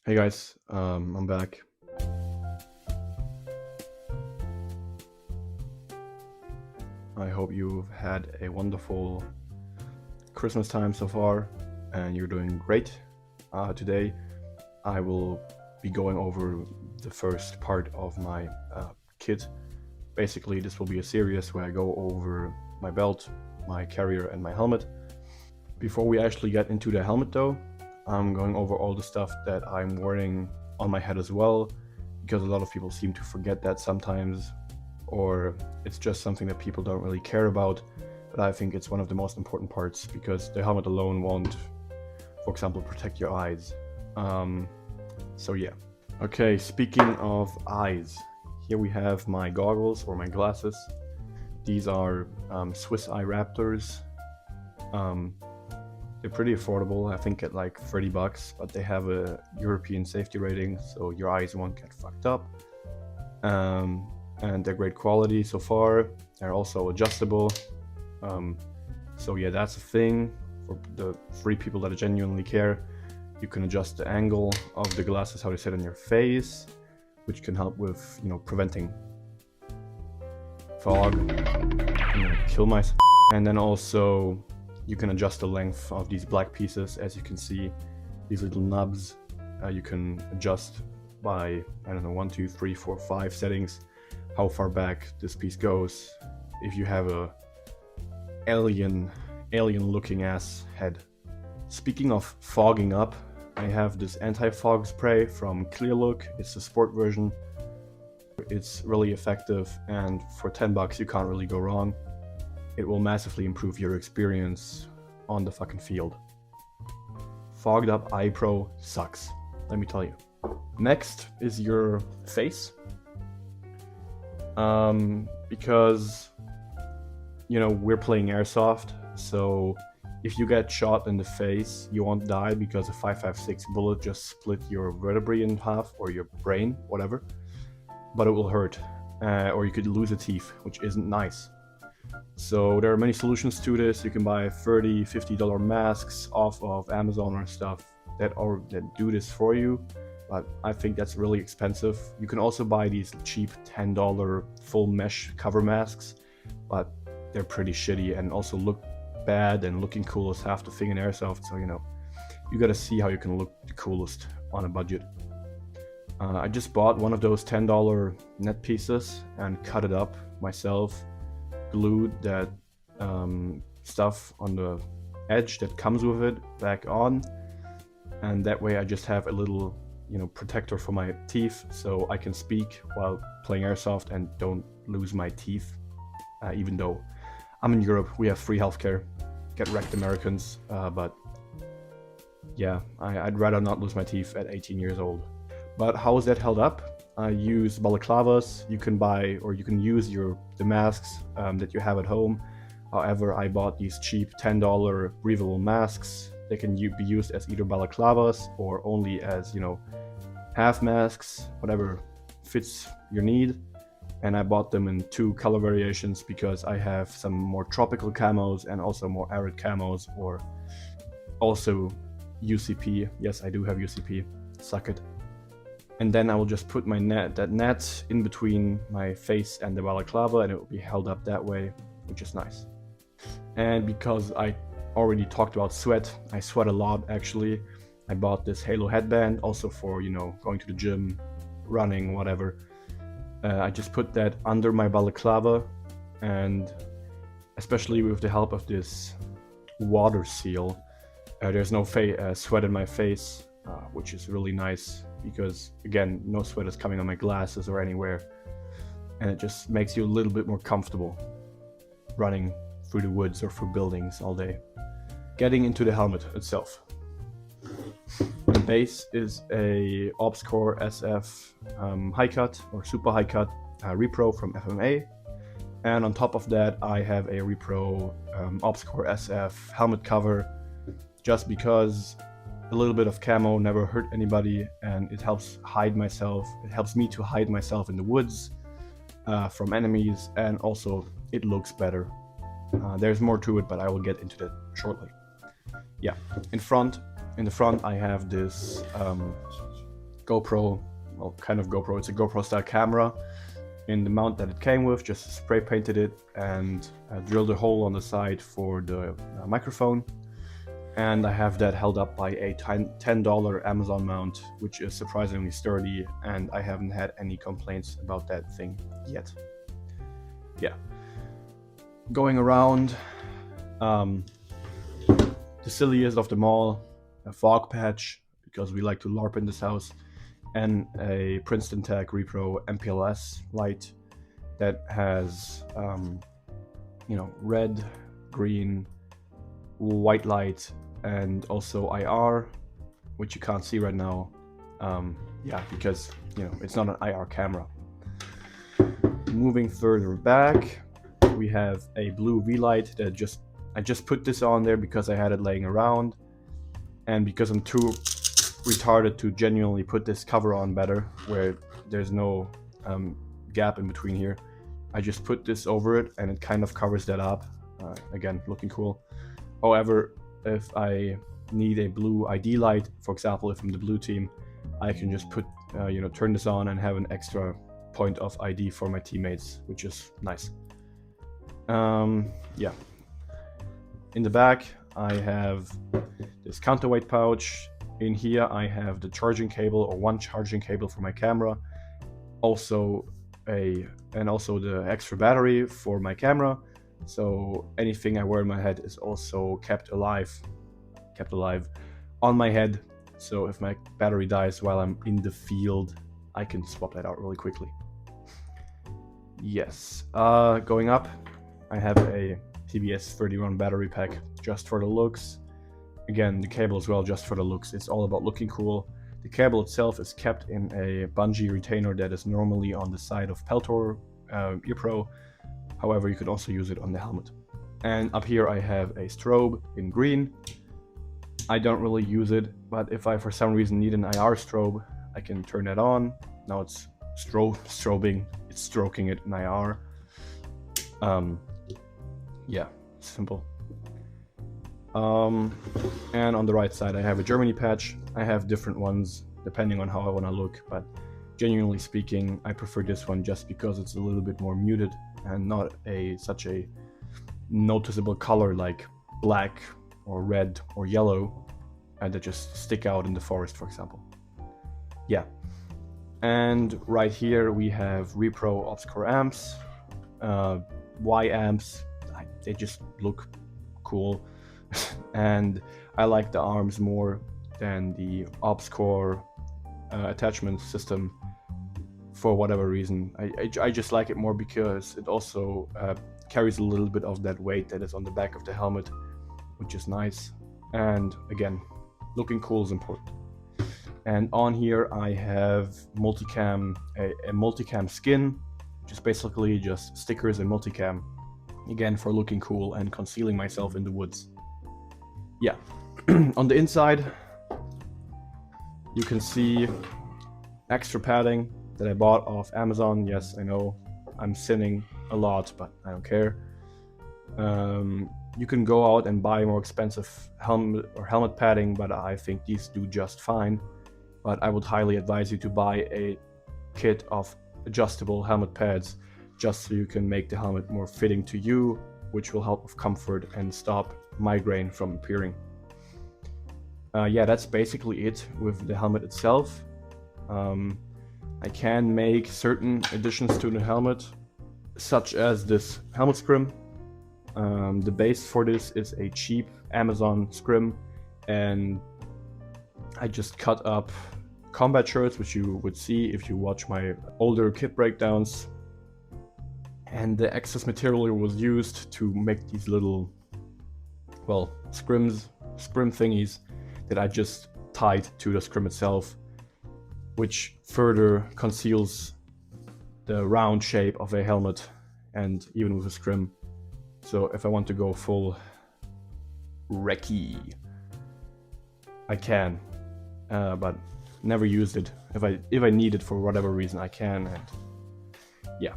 Hey guys, I'm back. I hope you've had a wonderful Christmas time so far and you're doing great. Today I will be going over the first part of my kit. Basically, this will be a series where I go over my belt, my carrier, and my helmet. Before we actually get into the helmet though, I'm going over all the stuff that I'm wearing on my head as well, because a lot of people seem to forget that sometimes, or it's just something that people don't really care about, but I think it's one of the most important parts because the helmet alone won't, for example, protect your eyes. So yeah. Okay, speaking of eyes, here we have my goggles or my glasses. These are Swiss Eye Raptors. They're pretty affordable, I think at like 30 bucks, but they have a European safety rating, so your eyes won't get fucked up. And they're great quality so far. They're also adjustable. So yeah, that's a thing for the 3 people that genuinely care. You can adjust the angle of the glasses, how they sit on your face, which can help with, preventing fog. I'm gonna kill myself. And then also you can adjust the length of these black pieces. As you can see, these little nubs, you can adjust by, I don't know, 1, 2, 3, 4, 5 settings, how far back this piece goes. If you have a alien looking ass head. Speaking of fogging up, I have this anti-fog spray from Clear Look. It's the sport version. It's really effective, and for 10 bucks you can't really go wrong. It will massively improve your experience on the fucking field. Fogged up Eyepro sucks, let me tell you. Next is your face. Because, we're playing Airsoft, so if you get shot in the face, you won't die because a 5.56 bullet just split your vertebrae in half, or your brain, whatever. But it will hurt, or you could lose a teeth, which isn't nice. So there are many solutions to this. You can buy $30, $50 masks off of Amazon or stuff that do this for you, but I think that's really expensive. You can also buy these cheap $10 full mesh cover masks, but they're pretty shitty and also look bad, and looking cool is half the thing in Airsoft, so you gotta see how you can look the coolest on a budget. I just bought one of those $10 net pieces and cut it up myself, glued that stuff on the edge that comes with it back on, and that way I just have a little protector for my teeth, so I can speak while playing Airsoft and don't lose my teeth, even though I'm in Europe, we have free healthcare. Get wrecked, Americans. But yeah, I'd rather not lose my teeth at 18 years old. But how is that held up? I use balaclavas. You can buy, or you can use the masks that you have at home. However, I bought these cheap $10 breathable masks. They can be used as either balaclavas or only as, half masks, whatever fits your need. And I bought them in 2 color variations because I have some more tropical camos and also more arid camos, or also UCP. Yes, I do have UCP. Suck it. And then I will just put that net in between my face and the balaclava, and it will be held up that way, which is nice. And because I already talked about sweat, I sweat a lot actually. I bought this Halo headband also for, going to the gym, running, whatever. I just put that under my balaclava, and especially with the help of this water seal, there's no sweat in my face, which is really nice because, again, no sweat is coming on my glasses or anywhere, and it just makes you a little bit more comfortable running through the woods or through buildings all day. Getting into the helmet itself. The base is a OpsCore SF high cut or super high cut repro from FMA, and on top of that I have a repro OpsCore SF helmet cover, just because a little bit of camo never hurt anybody, and it helps hide myself. It helps me to hide myself in the woods from enemies, and also it looks better. There's more to it, but I will get into that shortly. Yeah, in the front I have this GoPro, well, kind of GoPro, it's a GoPro style camera in the mount that it came with. Just spray painted it and drilled a hole on the side for the microphone. And I have that held up by a $10 Amazon mount, which is surprisingly sturdy, and I haven't had any complaints about that thing yet. Yeah. Going around, the silliest of them all, a fog patch, because we like to LARP in this house, and a Princeton Tech Repro MPLS light that has, red, green, white light, and also IR, which you can't see right now. Because it's not an IR camera. Moving further back, we have a blue V-light that I just put this on there because I had it laying around, and because I'm too retarded to genuinely put this cover on better, where there's no gap in between here. I just put this over it and it kind of covers that up. Again, looking cool. However, if I need a blue ID light, for example, if I'm the blue team, I can just put, turn this on and have an extra point of ID for my teammates, which is nice. Yeah. In the back, I have this counterweight pouch. In here, I have the charging cable, or one charging cable for my camera. Also the extra battery for my camera. So anything I wear in my head is also kept alive on my head. So if my battery dies while I'm in the field, I can swap that out really quickly. Yes. Going up, I have a TBS 31 battery pack just for the looks. Again, the cable as well, just for the looks. It's all about looking cool. The cable itself is kept in a bungee retainer that is normally on the side of Peltor Earpro. However, you can also use it on the helmet. And up here I have a strobe in green. I don't really use it, but if I for some reason need an IR strobe, I can turn that on. Now it's strobing, it's stroking it in IR. Yeah, simple. And on the right side I have a Germany patch. I have different ones depending on how I want to look, but genuinely speaking, I prefer this one just because it's a little bit more muted and not such a noticeable color like black or red or yellow that just stick out in the forest, for example. Yeah. And right here we have Setup-OpsCore amps, Y amps. They just look cool. And I like the arms more than the OpsCore attachment system for whatever reason. I just like it more because it also carries a little bit of that weight that is on the back of the helmet, which is nice. And again, looking cool is important. And on here I have a multicam skin, which is basically just stickers and multicam, again for looking cool and concealing myself in the woods. Yeah. On the inside you can see extra padding that I bought off Amazon. Yes, I know I'm sinning a lot, but I don't care. You can go out and buy more expensive helmet padding, but I think these do just fine. But I would highly advise you to buy a kit of adjustable helmet pads just so you can make the helmet more fitting to you, which will help with comfort and stop migraine from appearing. Yeah, that's basically it with the helmet itself. I can make certain additions to the helmet, such as this helmet scrim. The base for this is a cheap Amazon scrim, and I just cut up combat shirts, which you would see if you watch my older kit breakdowns. And the excess material was used to make these little, well, scrim thingies that I just tied to the scrim itself, which further conceals the round shape of a helmet and even with a scrim. So if I want to go full recce, I can, but never used it. If I need it for whatever reason, I can. And yeah.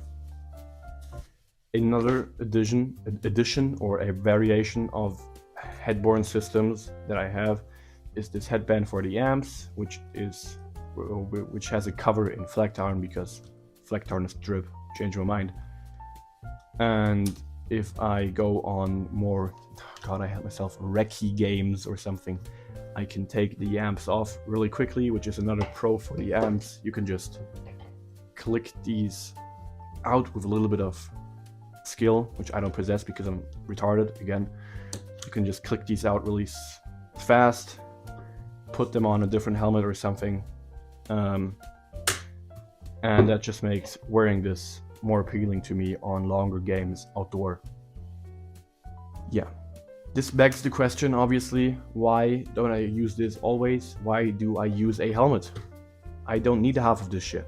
Another addition or a variation of headborne systems that I have is this headband for the amps, which which has a cover in flak iron because flak iron is drip. Change my mind. And if I go on more, God, I had myself recce games or something, I can take the amps off really quickly, which is another pro for the amps. You can just click these out with a little bit of skill, which I don't possess because I'm retarded again. You can just click these out really fast, put them on a different helmet or something, and that just makes wearing this more appealing to me on longer games outdoor. Yeah, this begs the question, obviously, why don't I use this always? Why do I use a helmet? I don't need half of this shit.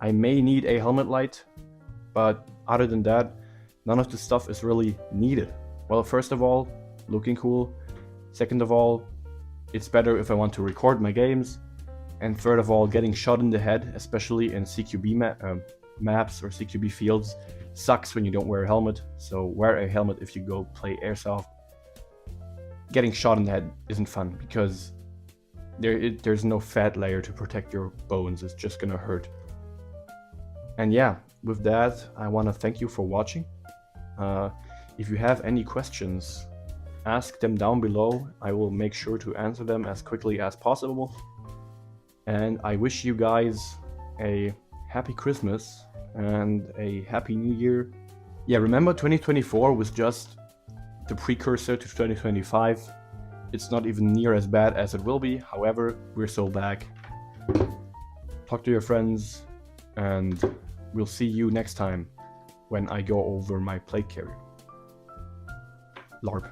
I may need a helmet light, but other than that, none of this stuff is really needed. Well, first of all, looking cool. Second of all, it's better if I want to record my games. And third of all, getting shot in the head, especially in CQB maps or CQB fields, sucks when you don't wear a helmet. So wear a helmet if you go play Airsoft. Getting shot in the head isn't fun because there's no fat layer to protect your bones. It's just gonna hurt. And yeah, with that, I want to thank you for watching. If you have any questions, ask them down below. I will make sure to answer them as quickly as possible. And I wish you guys a happy Christmas and a happy New Year. Yeah, remember 2024 was just the precursor to 2025. It's not even near as bad as it will be. However, we're still back. Talk to your friends, and we'll see you next time when I go over my plate carrier. LARP.